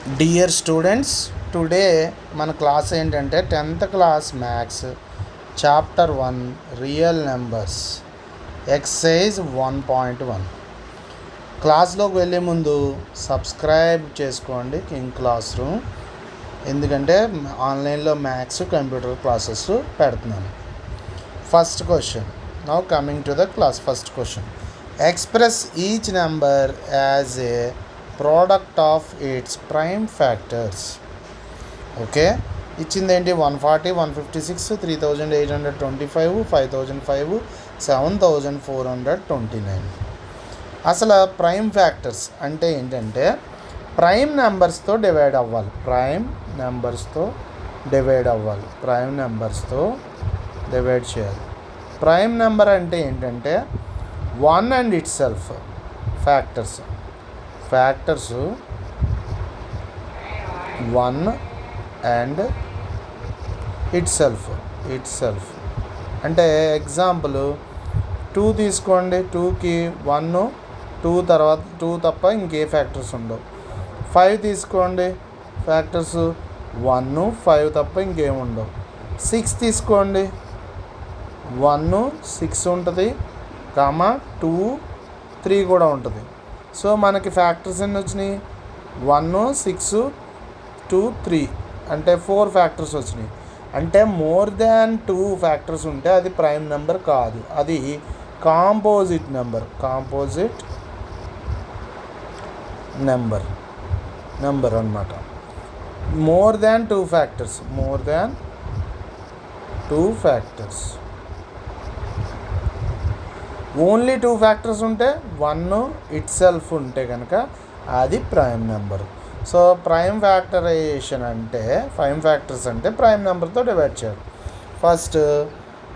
Dear students, today మన class ఏంటంటే 10th class maths chapter 1 real numbers exercise 1.1. క్లాస్లోకి వెళ్ళే ముందు సబ్స్క్రైబ్ చేసుకోండి కింగ్ క్లాస్ రూమ్, ఎందుకంటే ఆన్లైన్లో మ్యాథ్స్ కంప్యూటర్ క్లాసెస్ పెడుతున్నాను. First question. Now coming to the class. First question. Express each number as a product of its prime factors. Okay, ఇచ్చిందేంటి? 140, 156, 3825, 5005, 7429. అసలు prime factors అంటే ఏంటంటే ప్రైమ్ నెంబర్స్తో డివైడ్ అవ్వాలి. ప్రైమ్ నెంబర్స్తో డివైడ్ చేయాలి. ప్రైమ్ నెంబర్ అంటే ఏంటంటే 1 and it self. Factors 1 and it self అంటే ఎగ్జాంపుల్ 2 తీసుకోండి. 2కి 1, 2 తర్వాత 2 తప్ప ఇంకే ఫ్యాక్టర్స్ ఉండవు. 5 తీసుకోండి, ఫ్యాక్టర్స్ 1, 5 తప్ప ఇంకేం ఉండవు. 6 తీసుకోండి, 1, 6 ఉంటుంది, 2, 3 కూడా ఉంటుంది. సో మనకి ఫ్యాక్టర్స్ ఎన్ని వచ్చినాయి? 1, 6, 2, 3 అంటే 4 ఫ్యాక్టర్స్ వచ్చినాయి. అంటే మోర్ దాన్ 2 ఫ్యాక్టర్స్ ఉంటే అది ప్రైమ్ నెంబర్ కాదు, అది కాంపోజిట్ నెంబర్ అన్నమాట. More than 2 factors only 2 factors ఉంటే 1 ఇట్ సెల్ఫ్ ఉంటే కనుక అది prime number. So prime factorization అంటే ప్రైమ్ ఫ్యాక్టర్స్ అంటే ప్రైమ్ నెంబర్తో డివైడ్ చేయాలి. ఫస్ట్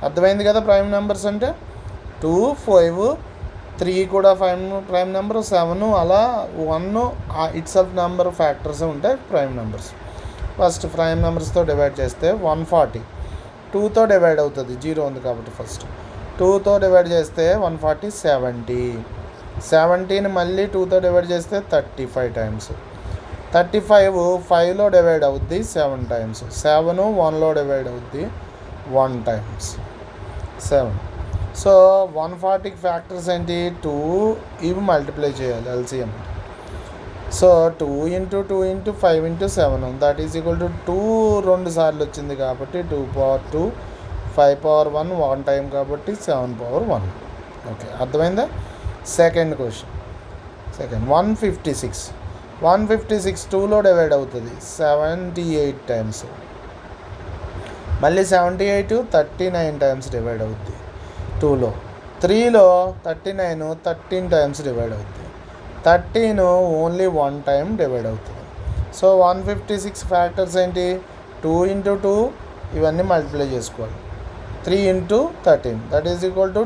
అర్థమైంది కదా? ప్రైమ్ నెంబర్స్ అంటే 2, 5, 3 కూడా ప్రైమ్ నెంబర్, 7 అలా 1 ఇట్ సెల్ఫ్ నెంబర్ ఫ్యాక్టర్స్ ఉంటాయి ప్రైమ్ నెంబర్స్. ఫస్ట్ ప్రైమ్ నెంబర్స్తో డివైడ్ చేస్తే 140 2తో డివైడ్ అవుతుంది, 0 ఉంది కాబట్టి. ఫస్ట్ 2తో డివైడ్ చేస్తే 140, 70 మళ్ళీ 2తో డివైడ్ చేస్తే 35 టైమ్స్. 35 5లో డివైడ్ అవుద్ది 7 టైమ్స్. 7 1లో డివైడ్ అవుద్ది 1 టైమ్స్ 7. సో 140 ఫ్యాక్టర్స్ ఏంటి? 2 ఇవి మల్టిప్లై చేయాలి, LCM. So 2 × 2 × 5 × 7 that is equal to 2 2 సార్లు వచ్చింది కాబట్టి 2 పవర్ 2, 5 పవర్ 1 1 టైం కాబట్టి 7 పవర్ 1. ఓకే, అర్థమైందా? Second question. 156 2లో డివైడ్ అవుతుంది 78 టైమ్స్. మళ్ళీ 78 39 టైమ్స్ డివైడ్ అవుద్ది 2లో. 3లో 39 13 టైమ్స్ డివైడ్ అవుద్ది. 13 ఓన్లీ 1 టైం డివైడ్ అవుతుంది. సో 156 ఫ్యాక్టర్స్ ఏంటి? 2 × 2 ఇవన్నీ మల్టిప్లై చేసుకోవాలి. 3 × 13 that is equal to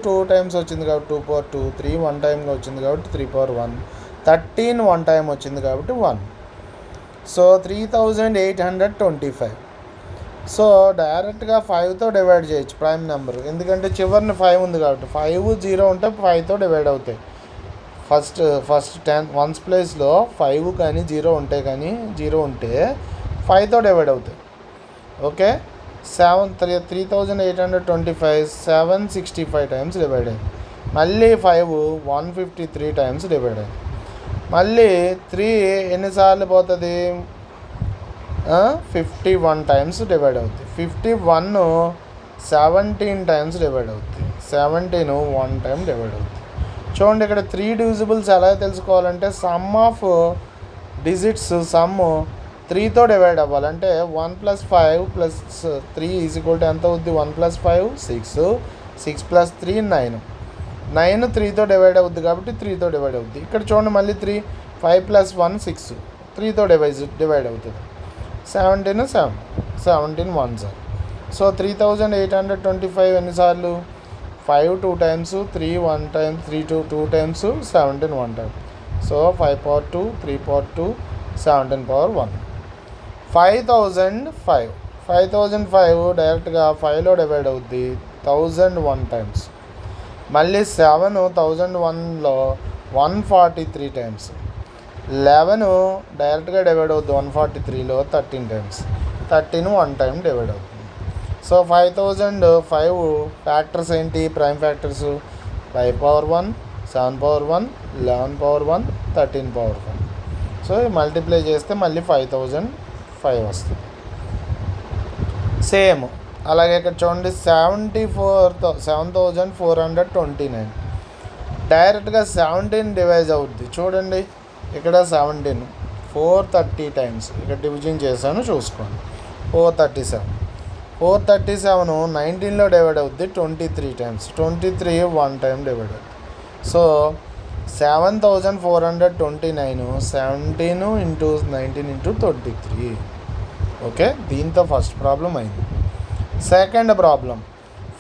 2 times వచ్చింది కాబట్టి 2 పవర్ 2, 3 1 టైంగా వచ్చింది కాబట్టి 3 పవర్ 1, 13 1 టైం వచ్చింది కాబట్టి 1. సో 3825. సో డైరెక్ట్గా 5తో డివైడ్ చేయొచ్చు ప్రైమ్ నెంబర్, ఎందుకంటే చివరిన 5 ఉంది కాబట్టి. 5 0 ఉంటే 5తో డివైడ్ అవుతాయి. ఫస్ట్ 1's ప్లేస్లో 5 కానీ 0 ఉంటే 5తో డివైడ్ అవుతాయి. ఓకే, 3825 765 టైమ్స్ డివైడ్ అయింది. మళ్ళీ 5 153 టైమ్స్ డివైడ్ అయింది. మళ్ళీ 3 ఎన్నిసార్లు పోతుంది? 51 టైమ్స్ డివైడ్ అవుతుంది. 51 17 టైమ్స్ డివైడ్ అవుతుంది. 17 1 టైం డివైడ్ అవుతుంది. చూడండి, ఇక్కడ 3 డివిజిబుల్స్ ఎలా తెలుసుకోవాలంటే సమ్ ఆఫ్ డిజిట్స్ 3తో డివైడ్ అవ్వాలంటే 1 + 5 + 3 = ఎంత అవుద్ది? 1 + 5 6, 6 + 3 9. 9 3తో డివైడ్ అవుద్ది కాబట్టి 3తో డివైడ్ అవుద్ది. ఇక్కడ చూడండి, మళ్ళీ 3 5 + 1 6 3తో డివైడ్ అవుతుంది. 17 1 సార్. సో 3825 ఎన్నిసార్లు? 5 2 times, 3 1 times, 3 2 times, 17 1 time. So 5 power 2, 3 power 2, 17 power 1. 5005 డైరెక్ట్గా 5లో డివైడ్ అవుద్ది 1001 టైమ్స్. మళ్ళీ 7 1001లో 143 టైమ్స్. 11 డైరెక్ట్గా డివైడ్ అవుతుంది 143లో 13 టైమ్స్. 13 1 టైం డివైడ్ అవుతుంది. సో 5005 ఫ్యాక్టర్స్ ఏంటి, prime factors 5 power 1, 7 power 1, 11 power 1, 13 power 1. So multiply చేస్తే మళ్ళీ 5005 వస్తుంది. సేమ్ అలాగే ఇక్కడ చూడండి 7429 డైరెక్ట్గా 17 డివైజ్ అవుద్ది. చూడండి ఇక్కడ 17 430 టైమ్స్, ఇక్కడ డివిజన్ చేశాను చూసుకోండి. 437 19లో డివైడ్ అవుద్ది 23 టైమ్స్. 23 1 టైం డివైడ్ అవుద్ది. So 7429 17 into 19 into 23. ఓకే, దీంతో ఫస్ట్ ప్రాబ్లం అయింది. Second problem,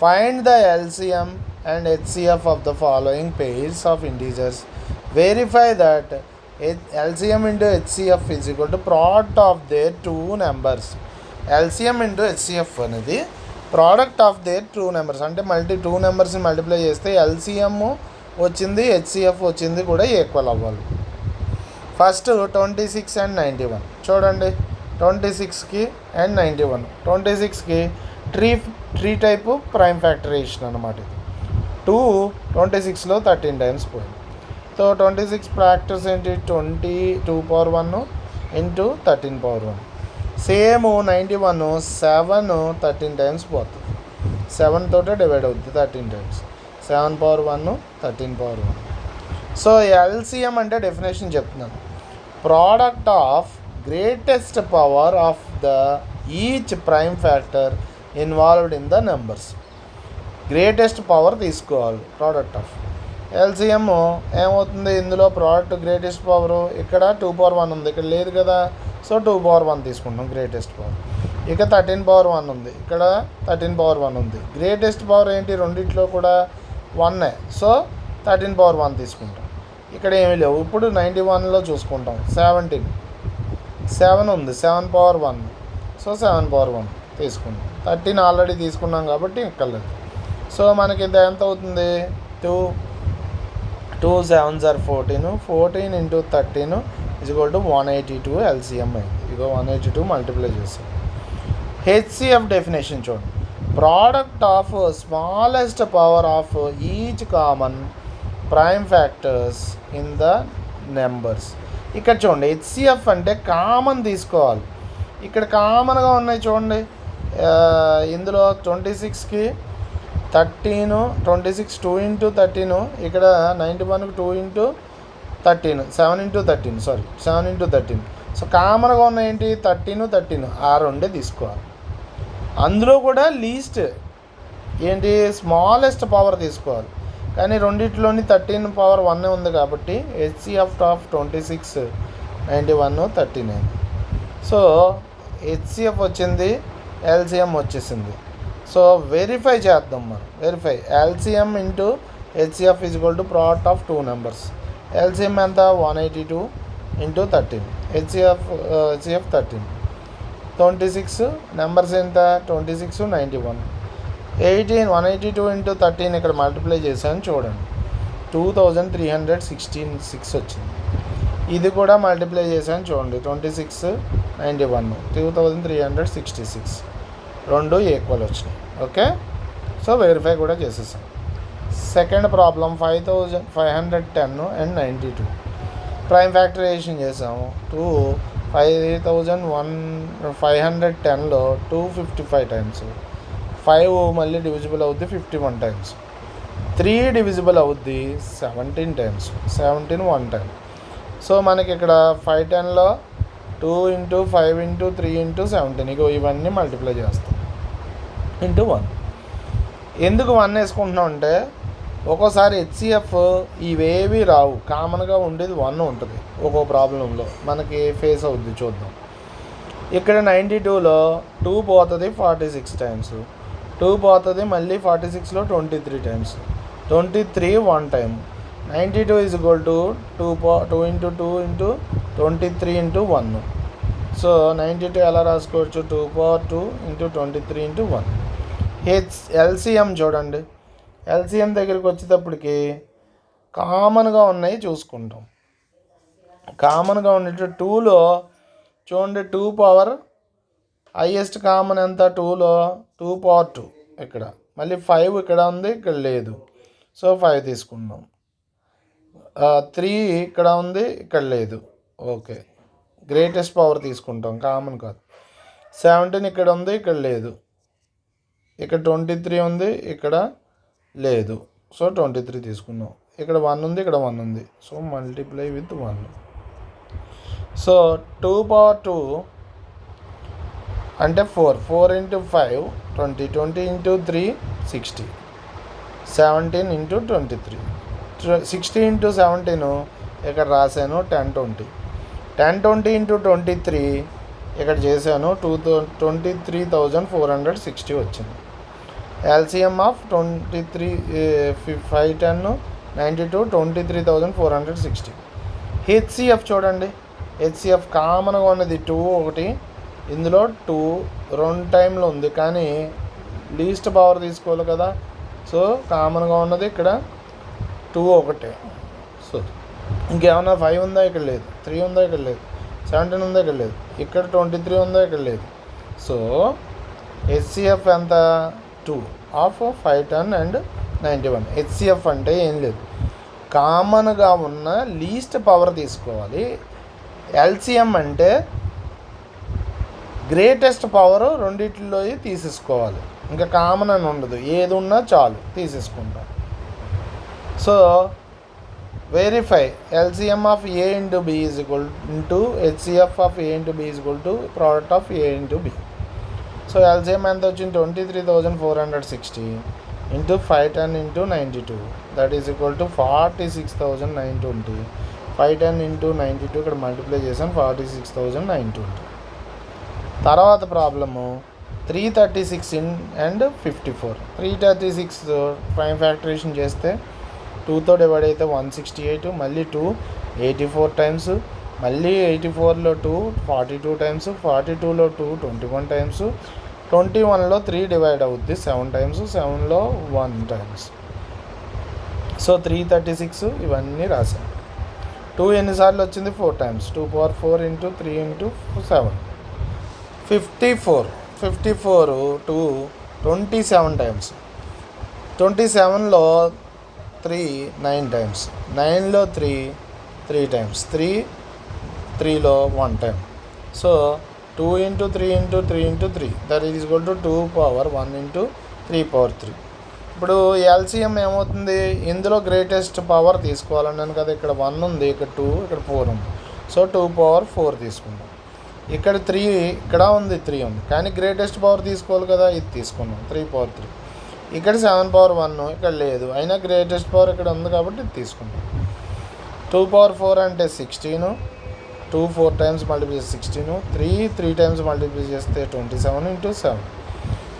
find the LCM and HCF of the following pairs of integers. Verify that LCM into HCF is equal to product of their two numbers. LCM into HCF అనేది product of their two numbers. అంటే two నెంబర్స్ని multiply చేస్తే LCM వచ్చింది, HCF వచ్చింది కూడా equal అవ్వాలి. First 26 and 91 చూడండి. 26కి and 91, 26కి ట్రీ టైపు ప్రైమ్ ఫ్యాక్టరైజేషన్ అనమాట. 26లో 13 టైమ్స్ పోయింది. సో 26 ఫ్యాక్టర్స్ ఏంటి, 22 power 1 into 13 power 1. Same 91 7 13 times పోతుంది. 7 తోటే డివైడ్ అవుతుంది 13 times. 7 power 1 13 power 1. So LCM అంటే డెఫినేషన్ చెప్తున్నాను, product of greatest power of the each prime factor involved in the numbers. Greatest power తీసుకోవాలి ప్రోడక్ట్ ఆఫ్. LCM ఏమవుతుంది, ఇందులో product greatest power ఇక్కడ 2 power 1 ఉంది, ఇక్కడ లేదు కదా. సో 2 పవర్ 1 తీసుకుంటాం గ్రేటెస్ట్ పవర్. ఇక 13 పవర్ 1 ఉంది, ఇక్కడ 13 పవర్ 1 ఉంది. గ్రేటెస్ట్ పవర్ ఏంటి, రెండిట్లో కూడా 1. సో 13 పవర్ 1 తీసుకుంటాం. ఇక్కడ ఏమీ లేవు. ఇప్పుడు 91లో చూసుకుంటాం. 7 ఉంది, 7 పవర్ 1. సో 7 పవర్ 1 తీసుకుంటాం. 13 ఆల్రెడీ తీసుకున్నాం కాబట్టి ఎక్కర్లేదు. సో మనకి ఇది ఎంత అవుతుంది, 2 7s are 14, 14 into 13 is equal to 182 LCM అయింది. ఇగో 182 మల్టిప్లై చేస్తాం. HCF డెఫినేషన్ చూడండి, product of smallest power of each common prime factors in the numbers. ఇక్కడ చూడండి HCF అంటే కామన్ తీసుకోవాలి. ఇక్కడ కామన్గా ఉన్నాయి చూడండి. ఇందులో 26కి 13, 26 2 ఇంటూ 13, ఇక్కడ 91కి 2 ఇంటూ 13, 7 ఇంటూ 13 7 ఇంటూ 13. సో కామన్గా ఉన్న ఏంటి 13 ఆ రెండే తీసుకోవాలి. అందులో కూడా లీస్ట్ ఏంటి స్మాలెస్ట్ పవర్ తీసుకోవాలి. కానీ రెండిట్లోని 13 పవర్ 1 ఉంది కాబట్టి HCF ఆఫ్ 26 91 39. సో HCF వచ్చింది, LCM వచ్చేసింది. సో వెరిఫై చేద్దాం మనం. Verify LCM into HCF is equal to product of two numbers. LCM ఎంత 182 ఇంటూ 13, HCF 13. 26 నెంబర్స్ ఎంత 26 91. 182 ఇంటూ 13 ఇక్కడ మల్టిప్లై చేశాను చూడండి, 2366 వచ్చింది. ఇది కూడా మల్టిప్లై చేశాను చూడండి, 26 91 2366 రెండు ఈక్వల్ వచ్చినాయి. ఓకే, సో వెరిఫై కూడా చేసేసాం. Second problem 5510 and 92 prime factorization చేసాము. 510లో 255 టైమ్స్, 5 మళ్ళీ డివిజిబుల్ అవుద్ది 51 టైమ్స్, 3 డివిజిబుల్ అవుద్ది 17 టైమ్స్, 17 1 టైం. సో మనకి ఇక్కడ 510లో 2 ఇంటూ 5 ఇంటూ 3 ఇంటూ 17, ఇగో ఇవన్నీ మల్టిప్లై చేస్తాం ఇంటూ 1. ఎందుకు 1 వేసుకుంటున్నాం అంటే ఒక్కోసారి HCF ఇవేవి రావు, కామన్గా ఉండేది 1 ఉంటుంది ఒక్కో ప్రాబ్లంలో మనకి ఫేస్ అవుద్ది. చూద్దాం. ఇక్కడ 92లో 2 పోతుంది 46 టైమ్స్, 2 పోతుంది మళ్ళీ 46లో 23 times, 23 1 time. 92 is equal to 2 into 2 into 23 into 1. So 92 ఎలా రాసుకోవచ్చు, 2 పవర్ 2 ఇంటూ 23 ఇంటూ 1. LCM చూడండి, LCM దగ్గరికి వచ్చేటప్పటికి కామన్గా ఉన్నాయి చూసుకుంటాం. కామన్గా ఉండేది 2లో చూడండి 2 పవర్ హైయెస్ట్ కామన్ ఎంత 2లో 2 పవర్ 2 ఇక్కడ, మళ్ళీ 5 ఇక్కడ ఉంది, ఇక్కడ లేదు, సో 5 తీసుకుందాం. 3 ఇక్కడ ఉంది, ఇక్కడ లేదు, ఓకే, గ్రేటెస్ట్ పవర్ తీసుకుంటాం, కామన్ కాదు. 17 ఇక్కడ ఉంది, ఇక్కడ లేదు, ఇక్కడ 23 ఉంది, ఇక్కడ లేదు, సో 23 తీసుకున్నాం. ఇక్కడ 1 ఉంది, ఇక్కడ 1 ఉంది, so multiply with 1. So 2 power 2 అంటే 4 ఇంటూ 5 20, 20 ఇంటూ 3 60, 17 ఇంటూ 23, 60 ఇంటూ 17 ఇక్కడ రాశాను 1020, 1020 ఇంటూ 23 ఇక్కడ చేశాను 23,460 వచ్చింది. LCM of 23 510 92 23,460. హెచ్సిఎఫ్ చూడండి, హెచ్సిఎఫ్ కామన్గా ఉన్నది 2 ఒకటి, ఇందులో 2 2 టైంలో ఉంది, కానీ లీస్ట్ పవర్ తీసుకోవాలి కదా, సో కామన్గా ఉన్నది ఇక్కడ 2 ఒకటే. సో ఇంకేమన్నా 5 ఉందా, ఇక్కడ లేదు, 3 ఉందా, ఇక్కడ లేదు, 17 ఉందా, ఇక్కడ లేదు, ఇక్కడ 23 ఉందా, ఇక్కడ లేదు. సో హెచ్సిఎఫ్ ఎంత 2 ఆఫ్ 510 అండ్ 91. హెచ్సిఎఫ్ అంటే ఏం లేదు, కామన్గా ఉన్న లీస్ట్ పవర్ తీసుకోవాలి. ఎల్సిఎం అంటే గ్రేటెస్ట్ పవర్ రెండిట్లో తీసేసుకోవాలి, ఇంకా కామన్ అని ఉండదు, ఏది ఉన్నా చాలు తీసేసుకుంటాం. So verify LCM of A into B is equal to HCF of A into B is equal to product of A into B. So LCM ఎంత వచ్చింది 23,460 into 510 into 92, that is equal to 46,920. 510 into 92 ఇక్కడ multiply చేసాను 46,920. తర్వాత problem 336 and 54. 336 prime factorisation చేస్తే 2తో divide అయితే 168, మళ్ళీ 2 84 times, మళ్ళీ 84లో 2 42 టైమ్స్, 42లో 2 21 టైమ్స్, 21లో 3 డివైడ్ అవుద్ది 7 టైమ్స్, 7లో 1 టైమ్స్. సో 336 ఇవన్నీ రాశాను. 2 ఎన్నిసార్లు వచ్చింది 4 times, 2 power 4 into 3 into 7. 54 2 27 times, 27లో 3 9 టైమ్స్, 9లో 3 టైమ్స్, 3లో 1 time. So 2 into 3 into 3 into 3 that is equal to 2 power 1 into 3 power 3. ఇప్పుడు ఎల్సిఎం ఏమవుతుంది, ఇందులో గ్రేటెస్ట్ పవర్ తీసుకోవాలన్నాను కదా, ఇక్కడ 1 ఉంది, ఇక్కడ 2, ఇక్కడ 4 ఉంది, సో 2 పవర్ 4 తీసుకుందాం. ఇక్కడ 3 ఇక్కడ ఉంది, 3 ఉంది, కానీ గ్రేటెస్ట్ పవర్ తీసుకోవాలి కదా, ఇది తీసుకున్నాం 3 పవర్ 3. ఇక్కడ 7 పవర్ 1 ఇక్కడ లేదు, అయినా గ్రేటెస్ట్ పవర్ ఇక్కడ ఉంది కాబట్టి ఇది తీసుకున్నాం. 2 పవర్ 4 అంటే 16, 2 4 టైమ్స్ మల్టిప్లై చేస్తే 16, 3 టైమ్స్ మల్టిప్లై చేస్తే 27 into 7,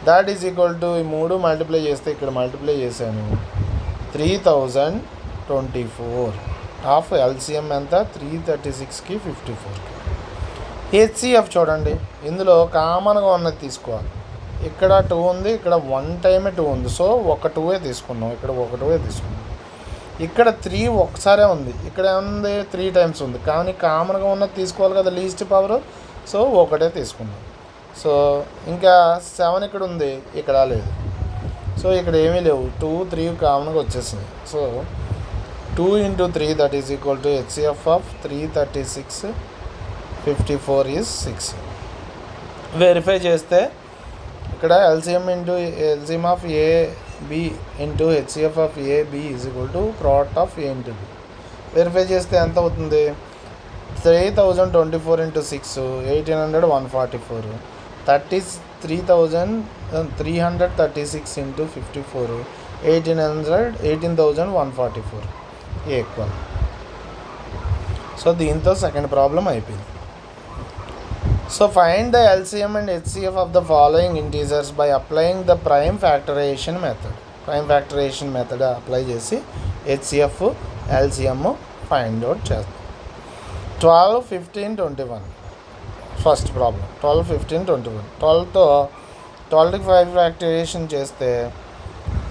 that is equal to ఈ 3 మల్టిప్లై చేస్తే ఇక్కడ మల్టిప్లై చేశాను 3024. హాఫ్ ఎల్సిఎం ఎంత 336కి 54కి. హెచ్సిఎఫ్ చూడండి, ఇందులో కామన్గా ఉన్నది తీసుకోవాలి. ఇక్కడ 2 ఉంది, ఇక్కడ 1 టైమే 2 ఉంది, సో ఒక 2 తీసుకున్నాం, ఇక్కడ ఒక 2 తీసుకున్నాం. ఇక్కడ 3 ఒకసారే ఉంది, ఇక్కడ ఏముంది 3 టైమ్స్ ఉంది, కానీ కామన్గా ఉన్నది తీసుకోవాలి కదా లీస్ట్ పవర్, సో ఒకటే తీసుకున్నాం. సో ఇంకా 7 ఇక్కడ ఉంది, ఇక్కడ లేదు, సో ఇక్కడ ఏమీ లేవు, 2 3 కామన్గా వచ్చేసింది. So 2 into 3 that is equal to HCF of 336 54 is 6. Verify చేస్తే ఇక్కడ LCM into LCM of AB into HCF of AB is equal to product of A into B. Verify చేస్తే ఎంత అవుతుంది, 3024 ఇంటూ 6 1800 144, 336 ఇంటూ 54 18,144 ఈక్వల్. సో దీంతో second problem అయిపోయింది. So find the LCM and HCF of the following integers by applying the prime factorization method. Prime factorization method apply చేసి HCF LCM find out చేస్తాం. 12 15 21 first problem. 12 15 21 12తో 12కి 5 factorisation చేస్తే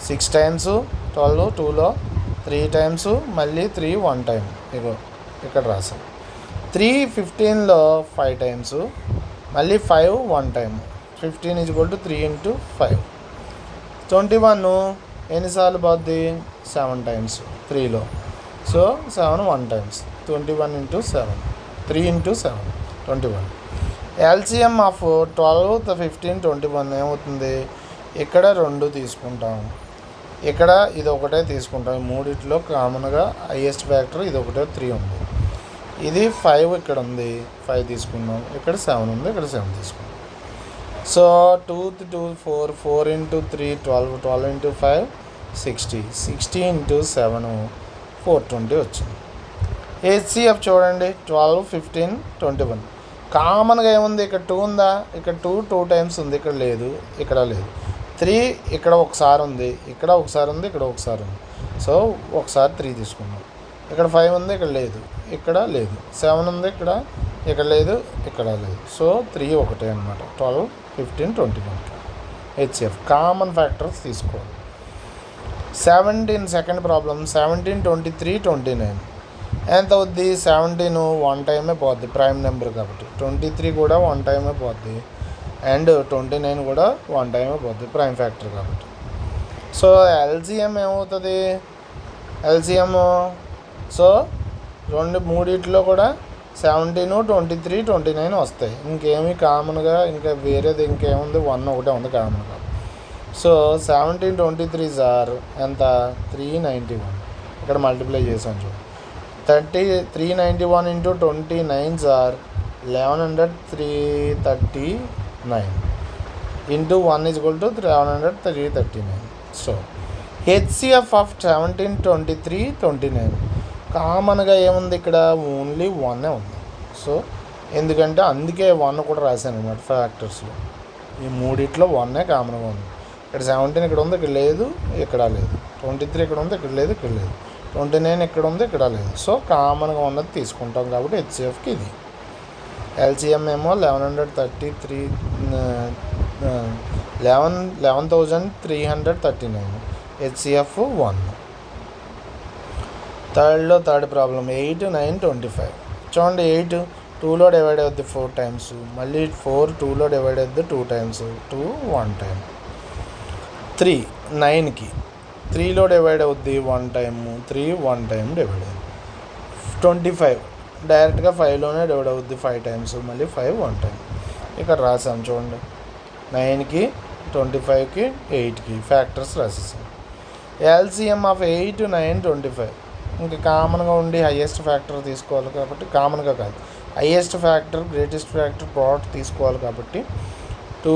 6 times, 12 2లో 3 times, మళ్ళీ 3 1 time, ఇగో ఇక్కడ రాసాం. 3 15లో 5 times, మళ్ళీ 5 1 time. 15 = 3 × 5. 21 ఎన్నిసార్లు పోద్ది? 7 టైమ్స్ 3లో. So 7 1 times. 21 × 7, 3 × 7 21. ఎల్సిఎం ఆఫ్ 12, 15, 21 ఏమవుతుంది? ఇక్కడ 2 తీసుకుంటాం, ఇక్కడ ఇది ఒకటే తీసుకుంటాం. మూడిట్లో కామన్గా హైయెస్ట్ ఫ్యాక్టర్ ఇది ఒకటే 3 ఉంది. ఇది 5 ఇక్కడ ఉంది, 5 తీసుకున్నాం. ఇక్కడ 7 ఉంది, ఇక్కడ 7 తీసుకున్నాం. సో 2 2 4, 4 × 3 12, 12 × 5 60, 60 × 7 420 వచ్చింది. హెచ్సిఎఫ్ చూడండి 12, 15, 21. కామన్గా ఏముంది? ఇక్కడ 2 ఉందా? ఇక్కడ 2 టైమ్స్ ఉంది, ఇక్కడ లేదు, ఇక్కడ లేదు. 3 ఇక్కడ ఒకసారి ఉంది, ఇక్కడ ఒకసారి ఉంది, ఇక్కడ ఒకసారి ఉంది. సో ఒకసారి 3 తీసుకున్నాం. ఇక్కడ 5 ఉంది, ఇక్కడ లేదు, ఇక్కడ లేదు. 7 ఉంది, ఇక్కడ లేదు, ఇక్కడ లేదు. సో 3 ఒకటే అనమాట. 12, 15, 21 హెచ్సిఎఫ్ కామన్ ఫ్యాక్టర్స్ తీసుకోవాలి. 17 సెకండ్ ప్రాబ్లం. 17, 23, 29 ఎంత అవుద్ది? 17 1 టైమే పోద్ది, ప్రైమ్ నెంబర్ కాబట్టి. 23 కూడా 1 టైమే పోద్ది, అండ్ 29 కూడా 1 టైమే పోద్ది, ప్రైమ్ ఫ్యాక్టర్ కాబట్టి. సో ఎల్సిఎం ఏమవుతుంది? ఎల్సిఎం సో మూడిట్లో కూడా 17, 23, 29 వస్తాయి. ఇంకేమి కామన్గా ఇంకా వేరేది ఇంకేముంది? 1 ఒకటే ఉంది కామన్గా. సో 17, 23 సార్ ఎంత? 391. ఇక్కడ మల్టిప్లై చేసాను చూడు. 391 × 29 సార్ 1139 × 1 = 1139. సో హెచ్సిఎఫ్ ఆఫ్ 17, 23, 29 కామన్గా ఏముంది? ఇక్కడ ఓన్లీ 1 ఉంది. సో ఎందుకంటే అందుకే 1 కూడా రాశాను అనమాట ఫ్యాక్టర్స్లో. ఈ మూడిట్లో 1 కామన్గా ఉంది. ఇక్కడ 17 ఇక్కడ ఉంది, ఇక్కడ లేదు, ఇక్కడ లేదు. 23 ఇక్కడ ఉంది, ఇక్కడ లేదు, ఇక్కడ లేదు. 29 ఇక్కడ ఉంది, ఇక్కడ లేదు. సో కామన్గా ఉన్నది తీసుకుంటాం కాబట్టి హెచ్సిఎఫ్కి ఇది. ఎల్సిఎం ఏమో 11,339, హెచ్సిఎఫ్ 1. Third problem. 8, 9, 25 చూడండి. 8 2లో డివైడ్ అవుద్ది 4 టైమ్స్, మళ్ళీ 4 2లో డివైడ్ అవుద్ది 2 టైమ్స్, 2 1 టైమ్. 3 9కి 3లో డివైడ్ అవుద్ది 1 టైమ్, 3 1 టైమ్ డివైడ్ అవుద్ది. 25 డైరెక్ట్గా 5లోనే డివైడ్ అవుద్ది 5 టైమ్స్, మళ్ళీ 5 1 టైమ్. ఇక్కడ రాసాం చూడండి. 9కి 25కి 8కి ఫ్యాక్టర్స్ రాసేసాం. ఎల్సిఎం ఆఫ్ 8, 9, 25 ఇంకా కామన్గా ఉండి హైయెస్ట్ ఫ్యాక్టర్ తీసుకోవాలి కాబట్టి, కామన్గా కాదు, highest factor greatest factor product తీసుకోవాలి కాబట్టి 2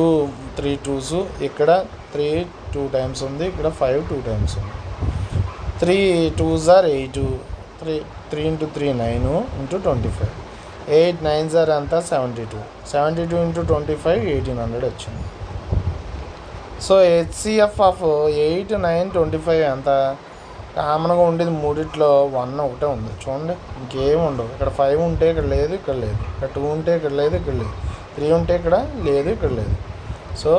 3 2s, ఇక్కడ 3 2 టైమ్స్ ఉంది, ఇక్కడ 5 2 టైమ్స్ ఉంది. 3 2s are 8, 3 × 3 9 × 25. 8 9s are ఎంత? 72. 72 × 25 1800 వచ్చింది. సో హెచ్సిఎఫ్ ఆఫ్ 8, 9, 25 ఎంత? కామన్గా ఉండేది మూడిట్లో 1 ఒకటే ఉంది చూడండి, ఇంకేం ఉండవు. ఇక్కడ 5 ఉంటే ఇక్కడ లేదు, ఇక్కడ లేదు. ఇక్కడ 2 ఉంటే ఇక్కడ లేదు, ఇక్కడ లేదు. 3 ఉంటే ఇక్కడ లేదు, ఇక్కడ లేదు. సో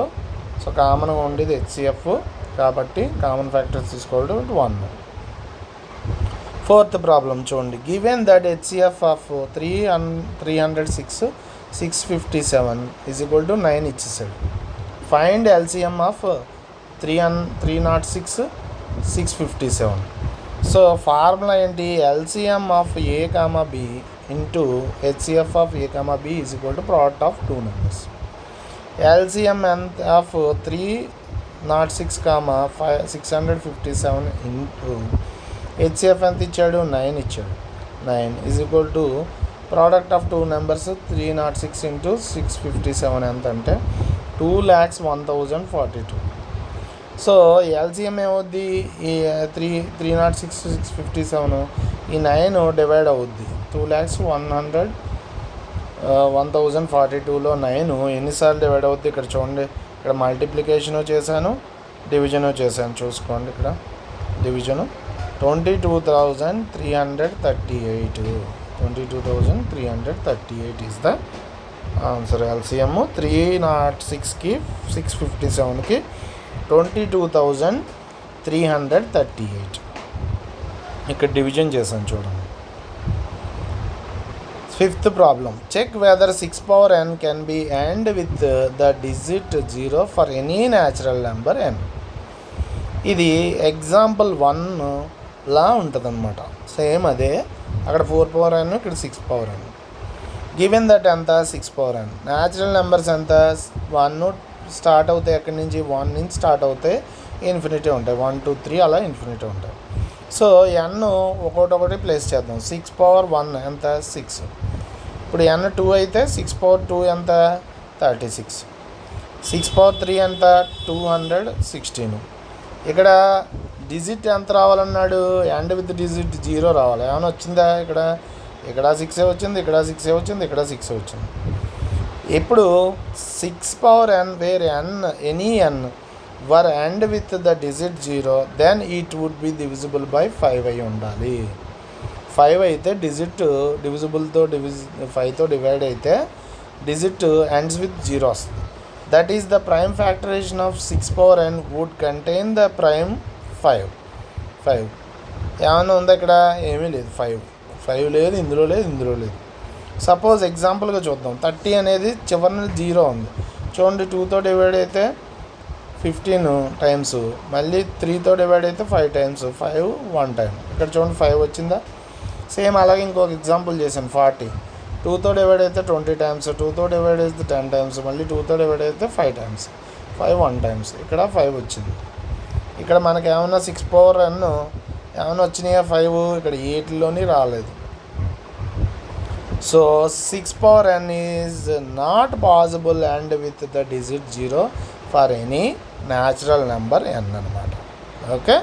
కామన్గా ఉండేది హెచ్సిఎఫ్ కాబట్టి కామన్ ఫ్యాక్టర్స్ తీసుకోవాలి 1. ఫోర్త్ ప్రాబ్లం చూడండి. గివెన్ దట్ హెచ్సిఎఫ్ ఆఫ్ 306, 657 = 9 ఇచ్చేసాడు. Find LCM of 306, 657. So formula ఏంటి? LCM of A, B into HCF of A, B = product of 2 numbers. LCM ఎంత ఆఫ్ 306, 657 ఇంటూ హెచ్సిఎఫ్ ఎంత ఇచ్చాడు? 9 ఇచ్చాడు. 9 = ప్రోడక్ట్ ఆఫ్ 2 నెంబర్స్. 306 × 657 ఎంత అంటే 2,01,042. సో ఎల్సిఎం ఏమవుద్ది? ఈ 306, 657 ఈ 9 డివైడ్ అవుద్ది. 2,01,042లో 9 ఎన్నిసార్లు డివైడ్ అవుద్ది? ఇక్కడ చూడండి. ఇక్కడ మల్టిప్లికేషను చేశాను, డివిజను చేశాను. చూసుకోండి ఇక్కడ division 22,338. 22,338 is the answer. LCM 306కి 657కి 22,338. ఇక్కడ డివిజన్ చేశాను చూడండి. Fifth problem, check whether 6 power n can be end with the digit 0 for any natural number n. ఇది ఎగ్జాంపుల్ 1 లా ఉంటుంది అనమాట. సేమ్ అదే, అక్కడ 4 power n, ఇక్కడ 6 power n. గివెన్ దట్ ఎంత 6 power n. న్యాచురల్ నెంబర్స్ ఎంత 1 స్టార్ట్ అవుతాయి, ఎక్కడి నుంచి 1 నుంచి స్టార్ట్ అవుతాయి, ఇన్ఫినిటీ ఉంటాయి, 1 2 3 అలా ఇన్ఫినిటీ ఉంటాయి. సో n ఒకటి ప్లేస్ చేద్దాం. 6 power 1 ఎంత 6. ఇప్పుడు n 2 అయితే 6 power 2 ఎంత 36. 6 power 3 ఎంత 216. ఇక్కడ డిజిట్ ఎంత రావాలన్నాడు, అండ్ విత్ డిజిట్ 0 రావాలి. ఏమైనా వచ్చిందా? ఇక్కడ 6 వచ్చింది, ఇక్కడ 6 వచ్చింది, ఇక్కడ 6 వచ్చింది. ఇప్పుడు 6 power n where n any n వర్ and with the digit 0, then it would be divisible by 5 అయి ఉండాలి. 5 అయితే డిజిట్ డివిజిబుల్తో 5తో డివైడ్ అయితే డిజిట్ ఎండ్స్ విత్ 0 వస్తుంది. That is the prime factorization of 6 power n would contain the prime 5. ఏమైనా ఉందా? ఇక్కడ ఏమీ లేదు. 5 లేదు, ఇందులో లేదు. సపోజ్ ఎగ్జాంపుల్గా చూద్దాం. 30 అనేది చివరిన 0 ఉంది. చూడండి, 2తో డివైడ్ అయితే 15 టైమ్స్, మళ్ళీ 3తో డివైడ్ అయితే 5 టైమ్స్, 5 1 టైం. ఇక్కడ చూడండి 5 వచ్చిందా? సేమ్ అలాగే ఇంకొక ఎగ్జాంపుల్ చేశాను. 40 2తో డివైడ్ అయితే 20 టైమ్స్, 2తో డివైడ్ అయితే 10 టైమ్స్, మళ్ళీ 2తో డివైడ్ అయితే 5 టైమ్స్, 5 1 టైమ్స్. ఇక్కడ 5 వచ్చింది. ఇక్కడ మనకి ఏమన్నా 6 power n ఏమైనా వచ్చినాయా? 5 ఇక్కడ 8లోని రాలేదు. So 6 power n is not possible and with the digit 0 for any natural number n అనమాట. ఓకే,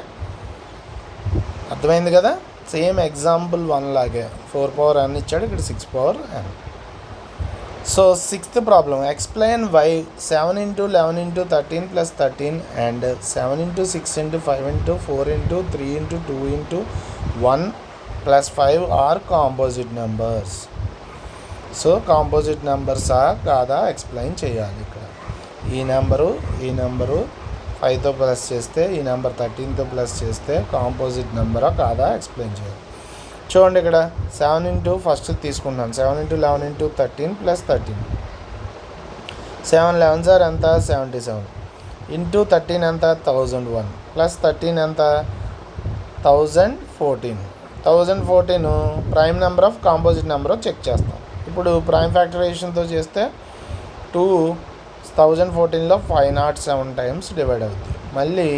అర్థమైంది కదా? సేమ్ ఎగ్జాంపుల్ 1 లాగే 4 power n ఇచ్చాడు, ఇక్కడ 6 power n. So sixth problem, explain why 7 × 11 × 13 + 13 and 7 × 6 × 5 × 4 × 3 × 2 × 1 + 5 are composite numbers. So composite నెంబర్సా కాదా explain చేయాలి. ఇక్కడ ఈ నెంబరు 5తో ప్లస్ చేస్తే, ఈ నెంబర్ 13తో ప్లస్ చేస్తే కాంపోజిట్ నెంబరా కాదా ఎక్స్ప్లెయిన్ చేయాలి. చూడండి, ఇక్కడ 7 ఫస్ట్ తీసుకుంటున్నాను. 7 × 11 × 13 + 13. 7 11 సార్ ఎంత 77. ఇంటూ 13 ఎంత 1001 ప్లస్ 13 ఎంత 1014. 1014 prime number of composite number check చేస్తాం. ఇప్పుడు ప్రైమ్ ఫ్యాక్టరైజేషన్తో చేస్తే 2014లో 507 టైమ్స్ డివైడ్ అవుద్ది, మళ్ళీ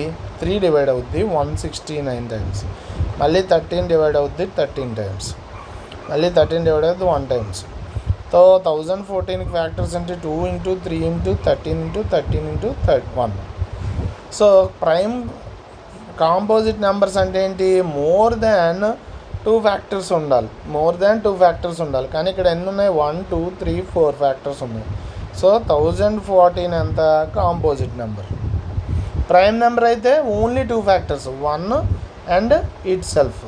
3 డివైడ్ అవుద్ది 169 టైమ్స్, మళ్ళీ 13 డివైడ్ అవుద్ది 13 టైమ్స్, మళ్ళీ 13 డివైడ్ అవుద్ది 1 టైమ్స్. సో 1014కి ఫ్యాక్టర్స్ అంటే 2 × 3 × 13 × 13 × 1. సో ప్రైమ్ కాంపోజిట్ నెంబర్స్ అంటే ఏంటి? మోర్ దాన్ 2 ఫ్యాక్టర్స్ ఉండాలి. కానీ ఇక్కడ ఎన్ని ఉన్నాయి? 1 2 3 4 ఫ్యాక్టర్స్ ఉన్నాయి. సో 1014 ఎంత కాంపోజిట్ నెంబర్. ప్రైమ్ నెంబర్ అయితే only 2 factors, 1 and it self.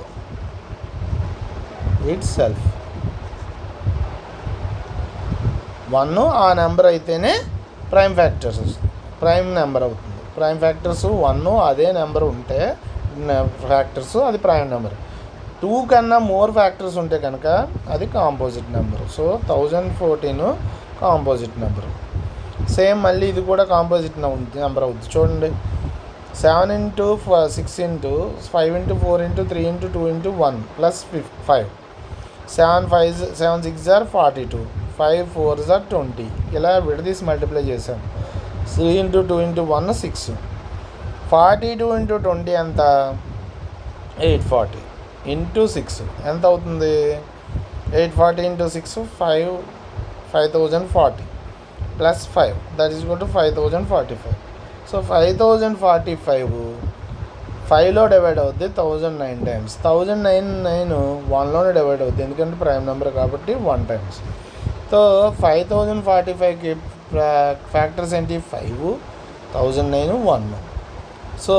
1 ఆ నెంబర్ అయితేనే ప్రైమ్ నెంబర్ అవుతుంది. ప్రైమ్ ఫ్యాక్టర్స్ 1 అదే నెంబర్ ఉంటే ఫ్యాక్టర్స్ అది ప్రైమ్ నెంబర్. 2 కన్నా మోర్ ఫ్యాక్టర్స్ ఉంటే కనుక అది composite number. So 1014 composite number. Same మళ్ళీ ఇది కూడా కాంపోజిట్ నెంబర్ అవుతుంది. చూడండి, 7 × 6 × 5 × 4 × 3 × 2 × 1 + 5. 7 6 are 42, 5 4 are 20. ఇలా విడదీసి మల్టిప్లై చేశాను. 3 × 2 × 1 6. 42 × 20 ఎంత 840 ఇంటూ 6 ఎంత అవుతుంది? 840 × 6 5040 plus 5 that is equal to 5045. సో 5045 5లో డివైడ్ అవుద్ది 1009 టైమ్స్. 1009 1లోనే డివైడ్ అవుద్ది, ఎందుకంటే ప్రైమ్ నెంబర్ కాబట్టి 1 టైమ్స్. సో 5045కి ఫ్యాక్టర్స్ ఏంటి? 5 1009 1. సో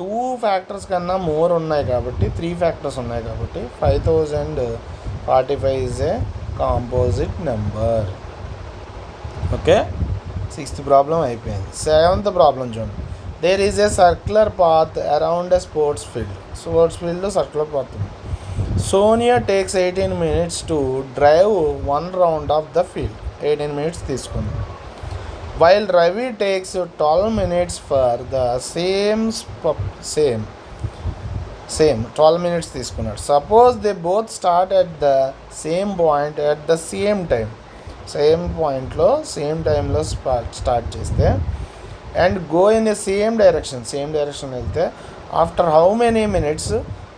2 ఫ్యాక్టర్స్ కన్నా మోర్ ఉన్నాయి కాబట్టి 3 ఫ్యాక్టర్స్ ఉన్నాయి కాబట్టి 5045 is a composite number. Okay, 6th problem అయిపోయింది. 7th ప్రాబ్లం చూడండి. There is a circular path around a sports ఫీల్డ్లో సర్క్యులర్ పాత్ ఉంది. Sonia takes 18 minutes to drive 1 round of the field. 18 minutes తీసుకుంది. While Ravi takes 12 minutes for the same 12 minutes తీసుకున్నాడు. Suppose they both start at the same point at the same time. Same పాయింట్లో same టైంలో start చేస్తే and go in the same direction వెళ్తే after how many minutes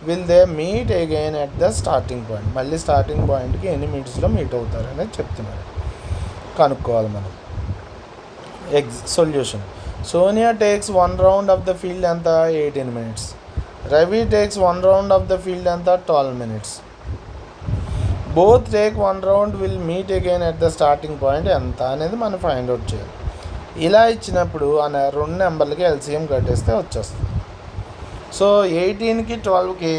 will they meet again at the starting point. మళ్ళీ starting పాయింట్కి ఎన్ని మినిట్స్లో meet అవుతారు అనేది చెప్తున్నారు. కనుక్కోవాలి మనం. Solution. Sonia takes 1 round of the field ఎంత? 18 minutes. Ravi takes 1 round of the field ఎంత? 12 minutes. Both take 1 round will meet again at the starting point ఎంత అనేది మనం ఫైండ్ అవుట్ చేయాలి. ఇలా ఇచ్చినప్పుడు ఆ రెండు నెంబర్లకి ఎల్సిఎం కట్టేస్తే వచ్చేస్తుంది. సో 18కి 12కి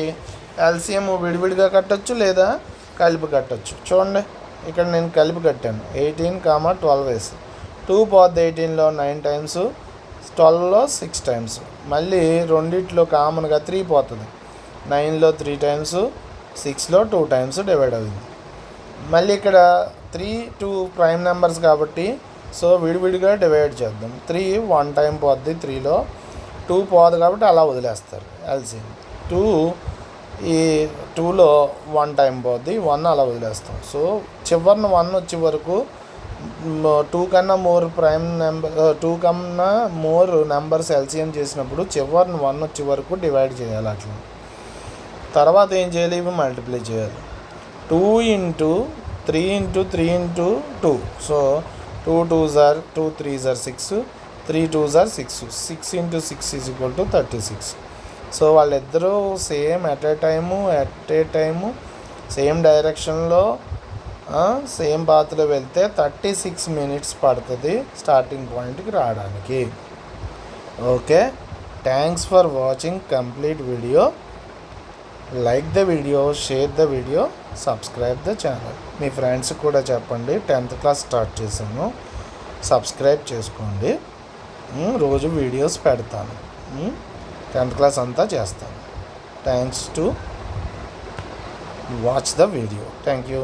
ఎల్సిఎం విడివిడిగా కట్టచ్చు లేదా కలిపి కట్టచ్చు. చూడండి ఇక్కడ నేను కలిపి కట్టాను. 18, 12 వేసి 2 పోద్ది 18లో 9 times, 12లో 6 times. మళ్ళీ రెండిట్లో కామన్గా 3 పోతుంది. 9లో 3 times, 6లో 2 times డివైడ్ అవుతుంది. మళ్ళీ ఇక్కడ 3, 2 ప్రైమ్ నెంబర్స్ కాబట్టి సో విడివిడిగా డివైడ్ చేద్దాం. 3 1 time పోద్ది 3లో, 2 పోదు కాబట్టి అలా వదిలేస్తారు ఎల్సిఎం. 2 ఈ 2లో 1 time పోద్ది, 1 అలా వదిలేస్తాం. సో చివరిన 1 వచ్చే వరకు 2 కన్నా మోర్ నెంబర్స్ ఎల్సిఎం చేసినప్పుడు చివరిన 1 వచ్చే వరకు డివైడ్ చేయాలి. అట్లా తర్వాత ఏం చేయాలి? ఇవి మల్టిప్లై చేయాలి. 2 into 3 into 3 into 2. So 2 2s are 2 3s are 6, 3 2s are 6. 6 into 6 is equal to 36. So వాళ్ళిద్దరూ same at a time same డైరెక్షన్లో సేమ్ పాత్లో వెళ్తే 36 minutes పడుతుంది స్టార్టింగ్ పాయింట్కి రావడానికి. Okay, thanks for watching complete video. Like the video, share the video, subscribe the channel. మీ ఫ్రెండ్స్కి కూడా చెప్పండి 10th class స్టార్ట్ చేశాను, సబ్స్క్రైబ్ చేసుకోండి. రోజు వీడియోస్ పెడతాను. 10th class అంతా చేస్తాను. Thanks to watch the video. Thank you.